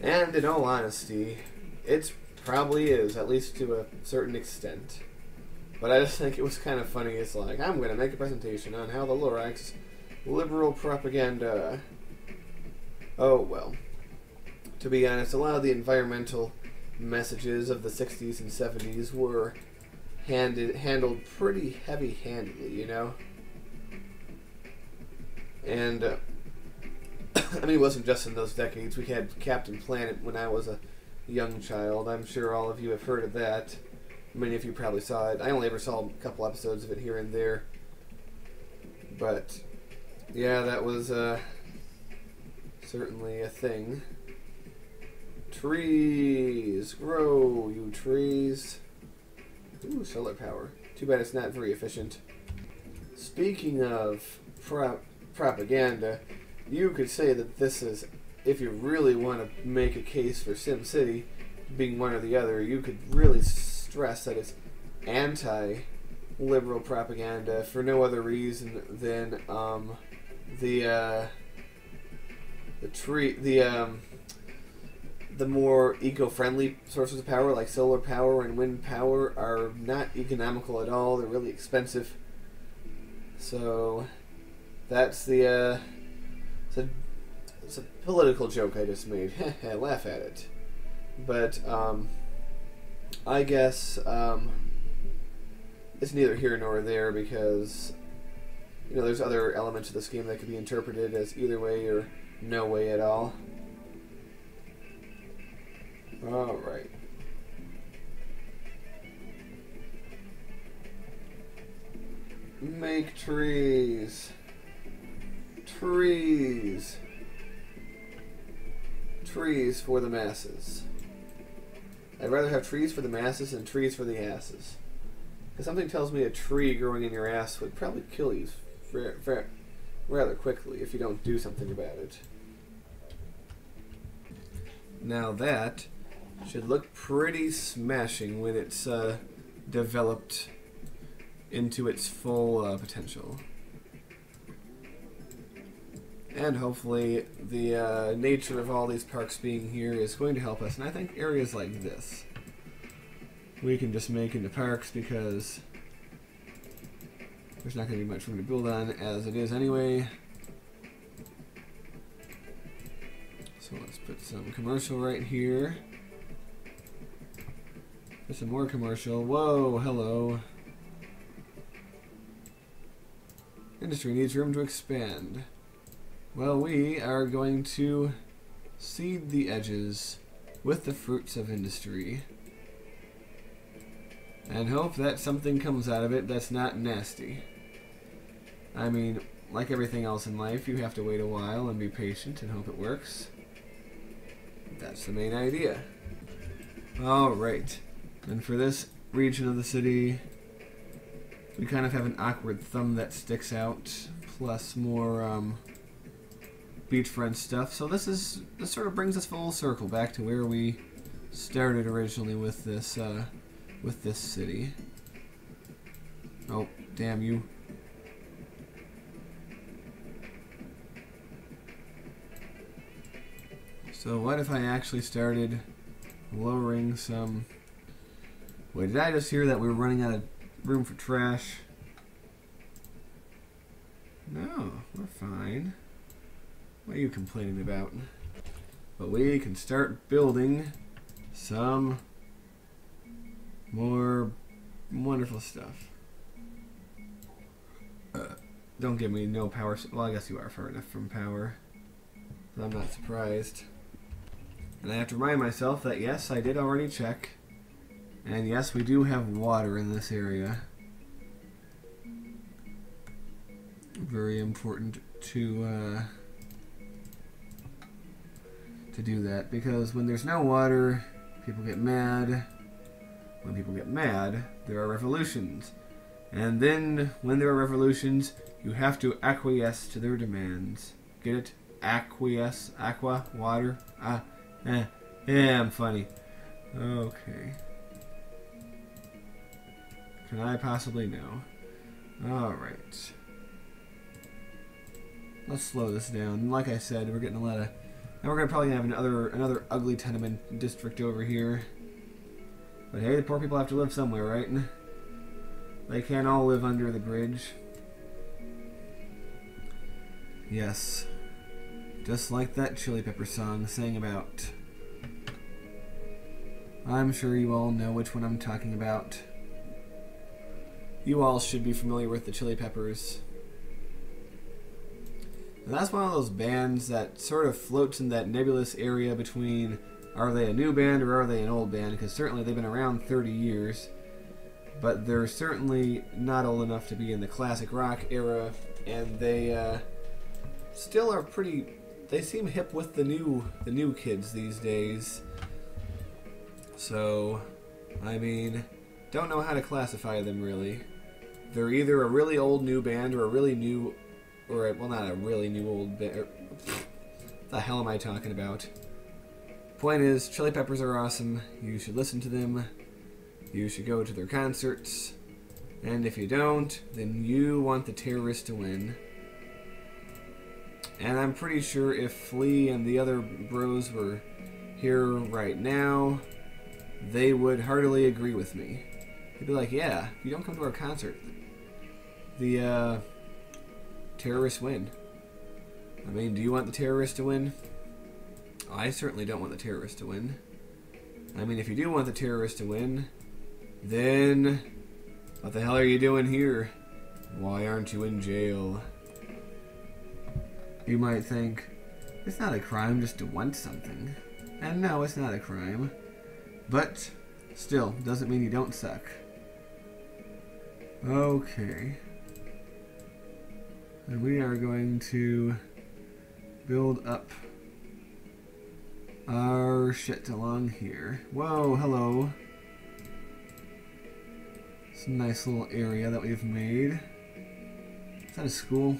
And in all honesty, it probably is, at least to a certain extent. But I just think it was kind of funny. It's like, I'm going to make a presentation on how the Lorax liberal propaganda... Oh, well. To be honest, a lot of the environmental messages of the 60s and 70s were handled pretty heavy-handedly, you know? And, I mean, it wasn't just in those decades. We had Captain Planet when I was a young child. I'm sure all of you have heard of that. Many of you probably saw it. I only ever saw a couple episodes of it here and there. But, yeah, that was certainly a thing. Trees! Grow, you trees! Ooh, solar power. Too bad it's not very efficient. Speaking of propaganda, you could say that this is, if you really want to make a case for SimCity being one or the other, you could really stress that it's anti-liberal propaganda for no other reason than the more eco-friendly sources of power, like solar power and wind power, are not economical at all. They're really expensive. So that's it's a political joke I just made. Laugh at it. But I guess it's neither here nor there, because you know there's other elements of this game that could be interpreted as either way or no way at all. Alright. Make trees. Trees. Trees for the masses. I'd rather have trees for the masses than trees for the asses. Because something tells me a tree growing in your ass would probably kill you rather quickly if you don't do something about it. Now that should look pretty smashing when it's developed into its full potential. And hopefully the nature of all these parks being here is going to help us. And I think areas like this we can just make into parks, because there's not going to be much room to build on as it is anyway. So let's put some commercial right here. Put some more commercial. Whoa, hello. Industry needs room to expand. Well, we are going to seed the edges with the fruits of industry and hope that something comes out of it that's not nasty. I mean, like everything else in life, you have to wait a while and be patient and hope it works. That's the main idea. Alright, and for this region of the city, we kind of have an awkward thumb that sticks out, plus more beachfront stuff. So this sort of brings us full circle back to where we started originally with this city. Oh, damn you. So what if I actually started lowering some... Wait, did I just hear that we were running out of room for trash? No, we're fine. What are you complaining about? But we can start building some more wonderful stuff. Don't give me no power. Well, I guess you are far enough from power. But I'm not surprised. And I have to remind myself that yes, I did already check. And yes, we do have water in this area. Very important to do that, because when there's no water, people get mad. When people get mad, there are revolutions. And then, when there are revolutions, you have to acquiesce to their demands. Get it? Acquiesce? Aqua? Water? Yeah, I'm funny. Okay. Can I possibly know? Alright. Let's slow this down. Like I said, we're getting a lot of And we're gonna probably have another ugly tenement district over here. But hey, the poor people have to live somewhere, right? They can't all live under the bridge. Yes. Just like that Chili Pepper song sang about. I'm sure you all know which one I'm talking about. You all should be familiar with the Chili Peppers. And that's one of those bands that sort of floats in that nebulous area between, are they a new band or are they an old band? Because certainly they've been around 30 years. But they're certainly not old enough to be in the classic rock era. And they still are pretty... They seem hip with the new kids these days. So, I mean, don't know how to classify them really. They're either a really old new band or a really new... Or, well, not a really new old band. What the hell am I talking about? Point is, Chili Peppers are awesome. You should listen to them. You should go to their concerts. And if you don't, then you want the terrorists to win. And I'm pretty sure if Flea and the other bros were here right now, they would heartily agree with me. They'd be like, yeah, if you don't come to our concert, the terrorists win. I mean, do you want the terrorists to win? I certainly don't want the terrorists to win. I mean, if you do want the terrorists to win, then what the hell are you doing here? Why aren't you in jail? You might think, it's not a crime just to want something. And no, it's not a crime. But, still, doesn't mean you don't suck. Okay. And we are going to build up our shit along here. Whoa, hello. It's a nice little area that we've made. Is that a school?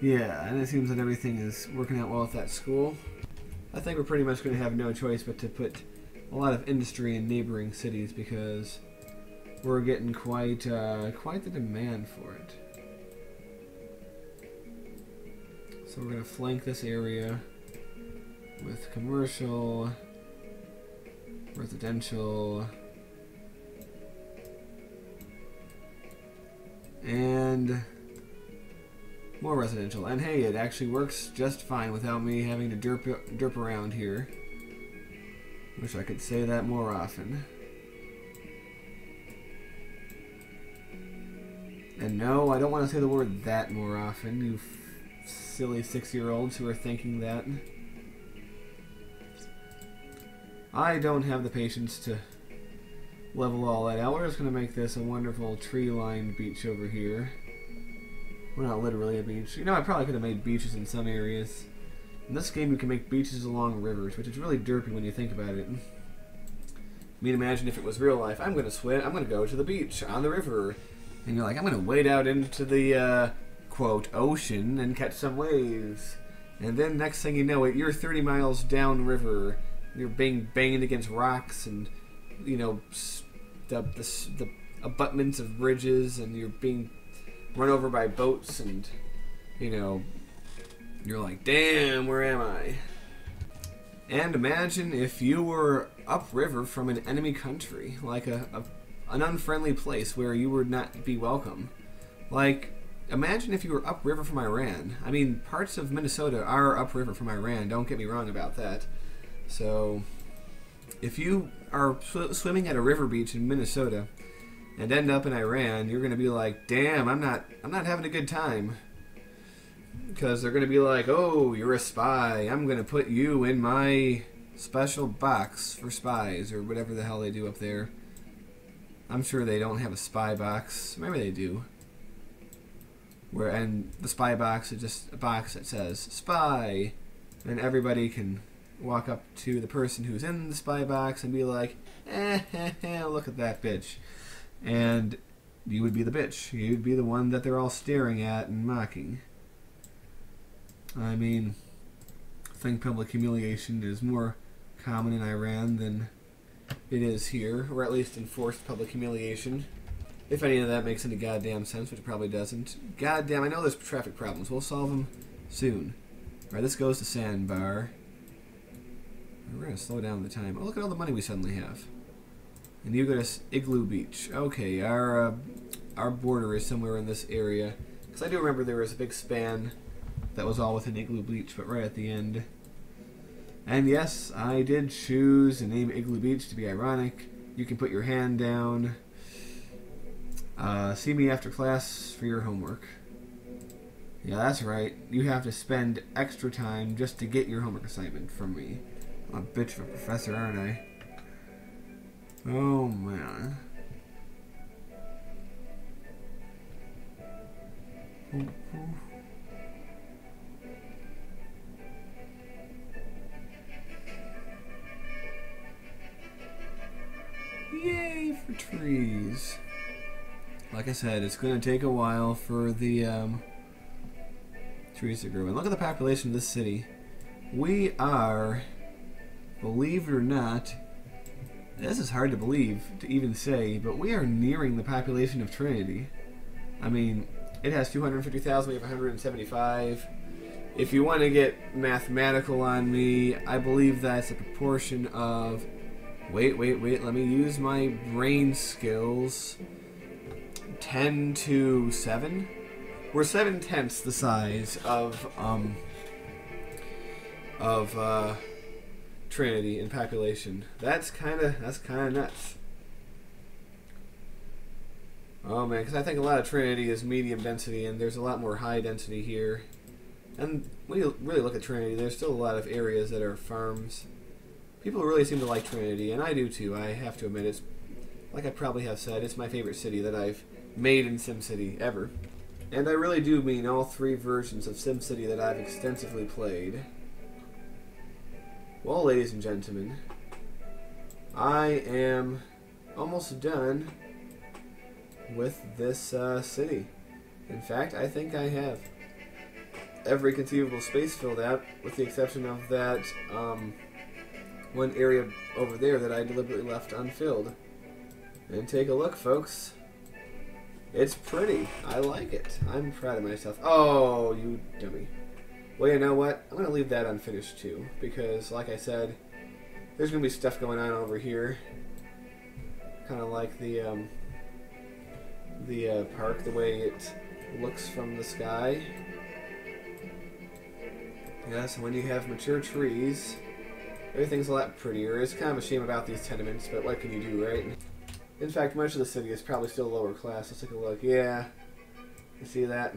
Yeah, and it seems that everything is working out well at that school. I think we're pretty much going to have no choice but to put a lot of industry in neighboring cities because we're getting quite the demand for it. So we're going to flank this area with commercial, residential, and more residential. And hey, it actually works just fine without me having to derp around here. Wish I could say that more often. And no, I don't want to say the word that more often, you silly 6-year-olds who are thinking that. I don't have the patience to level all that out. We're just going to make this a wonderful tree-lined beach over here. Well, not literally a beach. You know, I probably could have made beaches in some areas. In this game, you can make beaches along rivers, which is really derpy when you think about it. I mean, imagine if it was real life. I'm going to swim. I'm going to go to the beach on the river. And you're like, I'm going to wade out into the, quote, ocean and catch some waves. And then next thing you know it, you're 30 miles downriver. You're being banged against rocks and, you know, the abutments of bridges, and you're being run over by boats, and, you know, you're like, damn, where am I? And imagine if you were upriver from an enemy country, like an unfriendly place where you would not be welcome. Like, imagine if you were upriver from Iran. I mean, parts of Minnesota are upriver from Iran, don't get me wrong about that. So, if you are swimming at a river beach in Minnesota and end up in Iran, you're going to be like, damn, I'm not having a good time. Because they're going to be like, oh, you're a spy. I'm going to put you in my special box for spies, or whatever the hell they do up there. I'm sure they don't have a spy box. Maybe they do. And the spy box is just a box that says, spy. And everybody can walk up to the person who's in the spy box and be like, look at that bitch. And you would be the bitch. You'd be the one that they're all staring at and mocking. I mean, I think public humiliation is more common in Iran than it is here, or at least enforced public humiliation. If any of that makes any goddamn sense, which it probably doesn't. Goddamn, I know there's traffic problems. We'll solve them soon. Alright, this goes to Sandbar. We're going to slow down the time. Oh, look at all the money we suddenly have. And you go to Igloo Beach. Okay, our border is somewhere in this area. Because I do remember there was a big span that was all within Igloo Beach, but right at the end. And yes, I did choose the name Igloo Beach to be ironic. You can put your hand down. See me after class for your homework. Yeah, that's right. You have to spend extra time just to get your homework assignment from me. I'm a bitch of a professor, aren't I? Oh, man. Yay for trees. Like I said, it's going to take a while for the trees to grow. And look at the population of this city. We are, believe it or not, this is hard to believe, to even say, but we are nearing the population of Trinity. I mean, it has 250,000, we have 175. If you want to get mathematical on me, I believe that's a proportion of... Wait, let me use my brain skills. 10 to 7? We're 7/10 the size of Trinity in population. That's kind of nuts. Oh man, because I think a lot of Trinity is medium density, and there's a lot more high density here. And when you really look at Trinity, there's still a lot of areas that are farms. People really seem to like Trinity, and I do too. I have to admit, it's like I probably have said, it's my favorite city that I've made in SimCity ever. And I really do mean all 3 versions of SimCity that I've extensively played. Well, ladies and gentlemen, I am almost done with this city. In fact, I think I have every conceivable space filled out, with the exception of that one area over there that I deliberately left unfilled. And take a look, folks. It's pretty. I like it. I'm proud of myself. Oh, you dummy. Well, you know what? I'm going to leave that unfinished too, because, like I said, there's going to be stuff going on over here. Kind of like the park, the way it looks from the sky. Yes, when you have mature trees, everything's a lot prettier. It's kind of a shame about these tenements, but what can you do, right? In fact, much of the city is probably still lower class. Let's take a look. Yeah, you see that?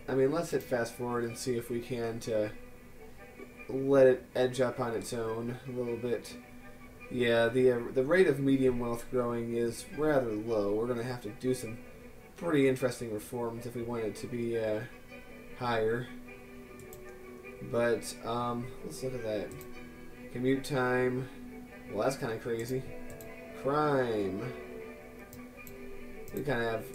I mean, let's hit fast forward and see if we can to let it edge up on its own a little bit. Yeah, the rate of medium wealth growing is rather low. We're going to have to do some pretty interesting reforms if we want it to be higher. But let's look at that. Commute time. Well, that's kind of crazy. Crime. We kind of have,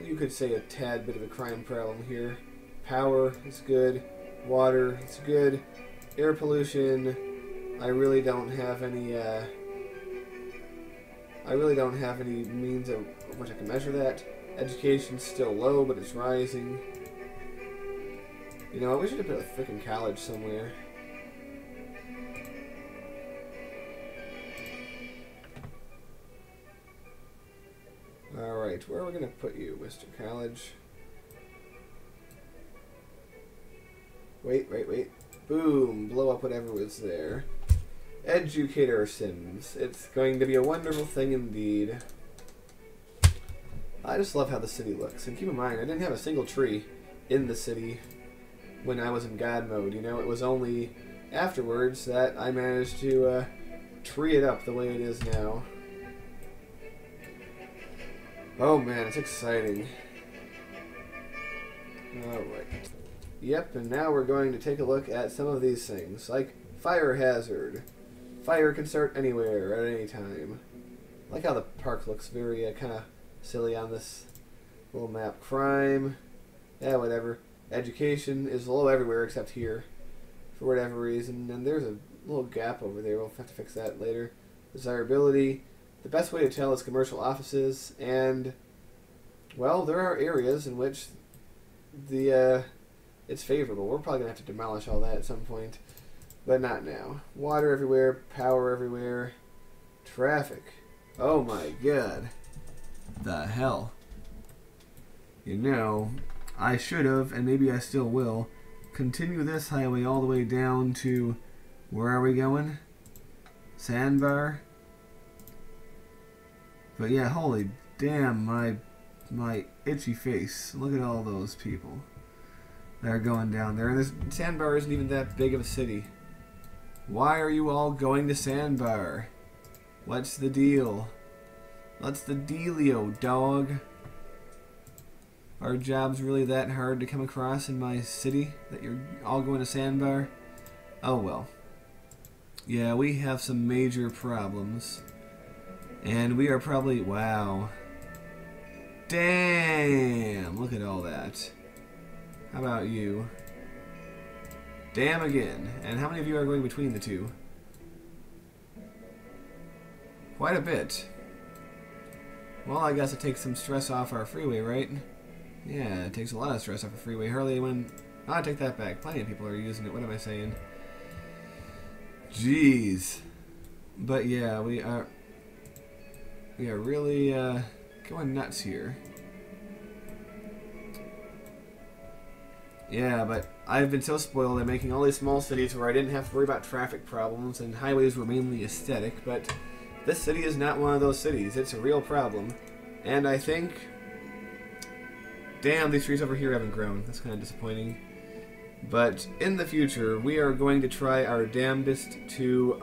you could say, a tad bit of a crime problem here. Power is good. Water is good. Air pollution. I really don't have any means of which I can measure that. Education's still low, but it's rising. You know, we should have put a freaking college somewhere. Alright, where are we going to put you, Mr. College? Wait. Boom! Blow up whatever was there. Educator Sims. It's going to be a wonderful thing indeed. I just love how the city looks. And keep in mind, I didn't have a single tree in the city when I was in God mode. You know, it was only afterwards that I managed to tree it up the way it is now. Oh man, it's exciting. Alright. Yep, and now we're going to take a look at some of these things, like fire hazard. Fire can start anywhere, at any time. I like how the park looks very kind of silly on this little map. Crime, yeah, whatever. Education is low everywhere except here, for whatever reason. And there's a little gap over there. We'll have to fix that later. Desirability. The best way to tell is commercial offices, and, well, there are areas in which the it's favorable. We're probably going to have to demolish all that at some point. But not now. Water everywhere, power everywhere, traffic. Oh my god. The hell. You know, I should have, and maybe I still will, continue this highway all the way down to, where are we going? Sandbar? But yeah, holy damn, my itchy face. Look at all those people that are going down there. And this Sandbar isn't even that big of a city. Why are you all going to Sandbar? What's the deal? What's the dealio, dog? Are jobs really that hard to come across in my city that you're all going to Sandbar? Oh well. Yeah, we have some major problems. And we are probably... Wow. Damn! Look at all that. How about you? Damn again. And how many of you are going between the two? Quite a bit. Well, I guess it takes some stress off our freeway, right? Yeah, it takes a lot of stress off the freeway. Hardly anyone... I'll take that back. Plenty of people are using it. What am I saying? Jeez. But yeah, we are really going nuts here. Yeah, but I've been so spoiled at making all these small cities where I didn't have to worry about traffic problems and highways were mainly aesthetic, but this city is not one of those cities. It's a real problem. And I think... Damn, these trees over here haven't grown. That's kind of disappointing. But in the future, we are going to try our damnedest to,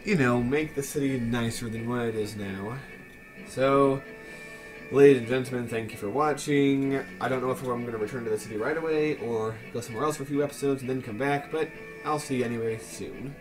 you know, make the city nicer than what it is now. So, ladies and gentlemen, thank you for watching. I don't know if I'm going to return to the city right away or go somewhere else for a few episodes and then come back, but I'll see you anyway soon.